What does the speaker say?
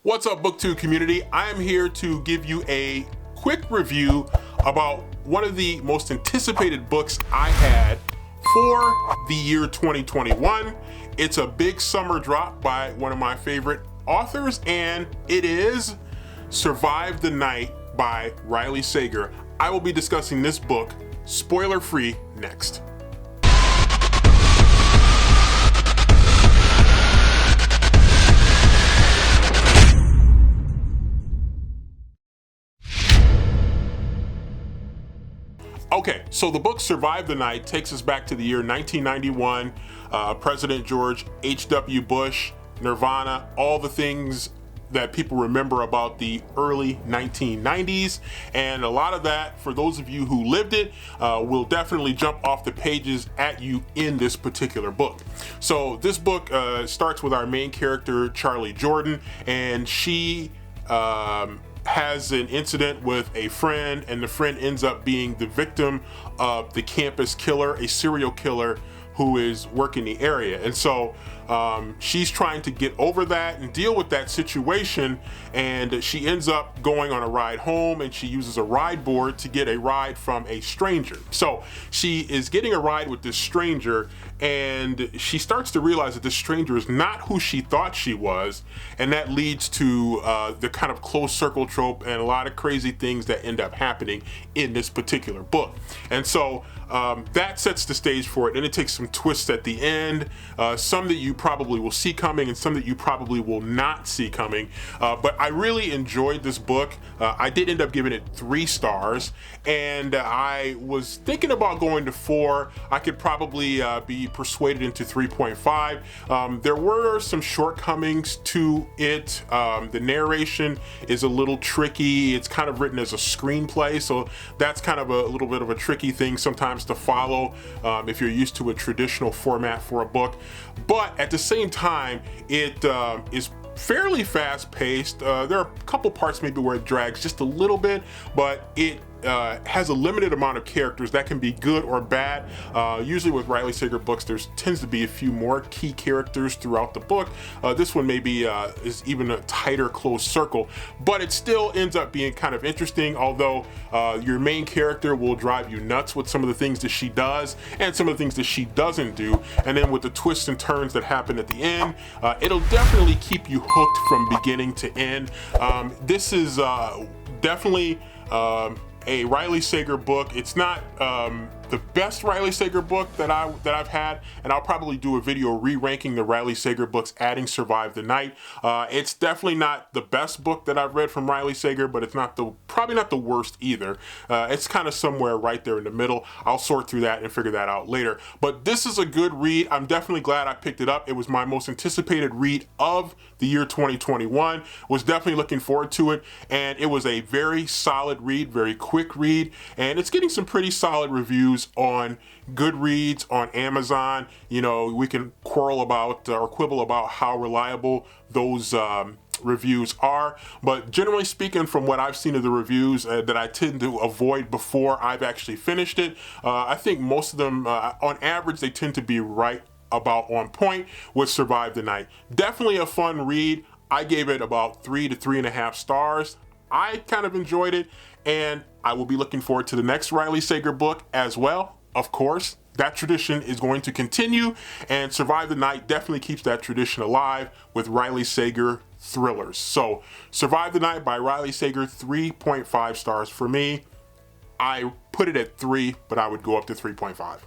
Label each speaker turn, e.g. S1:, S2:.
S1: What's up, BookTube community? I am here to give you a quick review about one of the most anticipated books I had for the year 2021. It's a big summer drop by one of my favorite authors, and it is Survive the Night by Riley Sager. I will be discussing this book, spoiler-free, next. Okay, so the book Survive the Night takes us back to the year 1991, President George H.W. Bush, Nirvana, all the things that people remember about the early 1990s, and a lot of that, for those of you who lived it, will definitely jump off the pages at you in this particular book. So this book starts with our main character, Charlie Jordan, and she has an incident with a friend, and the friend ends up being the victim of the campus killer, a serial killer who is working the area. And so she's trying to get over that and deal with that situation, and she ends up going on a ride home, and she uses a ride board to get a ride from a stranger. So she is getting a ride with this stranger, and she starts to realize that this stranger is not who she thought she was, and that leads to the kind of closed circle trope and a lot of crazy things that end up happening in this particular book. And so that sets the stage for it, and it takes some twists at the end, some that you probably will see coming and some that you probably will not see coming, but I really enjoyed this book. I did end up giving it 3 stars, and I was thinking about going to 4. I could probably be persuaded into 3.5. There were some shortcomings to it. The narration is a little tricky. It's kind of written as a screenplay, so that's kind of a little bit of a tricky thing sometimes to follow if you're used to a traditional format for a book. But at the same time, it is fairly fast paced. There are a couple parts maybe where it drags just a little bit, but it has a limited amount of characters that can be good or bad. Usually with Riley Sager books, there tends to be a few more key characters throughout the book. This one maybe is even a tighter closed circle, but it still ends up being kind of interesting, although your main character will drive you nuts with some of the things that she does and some of the things that she doesn't do. And then with the twists and turns that happen at the end, it'll definitely keep you hooked from beginning to end. This is definitely a Riley Sager book. It's not the best Riley Sager book that I've had, and I'll probably do a video re-ranking the Riley Sager books, adding Survive the Night. It's definitely not the best book that I've read from Riley Sager, but it's probably not the worst either. It's kind of somewhere right there in the middle. I'll sort through that and figure that out later. But this is a good read. I'm definitely glad I picked it up. It was my most anticipated read of the year 2021. Was definitely looking forward to it, and it was a very solid read, very quick read, and it's getting some pretty solid reviews on Goodreads, on Amazon. You know, we can quarrel about or quibble about how reliable those reviews are, but generally speaking, from what I've seen of the reviews that I tend to avoid before I've actually finished it, I think most of them, on average, they tend to be right about on point with Survive the Night. Definitely a fun read. I gave it about 3 to 3.5 stars. I kind of enjoyed it, and I will be looking forward to the next Riley Sager book as well. Of course, that tradition is going to continue, and Survive the Night definitely keeps that tradition alive with Riley Sager thrillers. So Survive the Night by Riley Sager, 3.5 stars for me. I put it at 3, but I would go up to 3.5.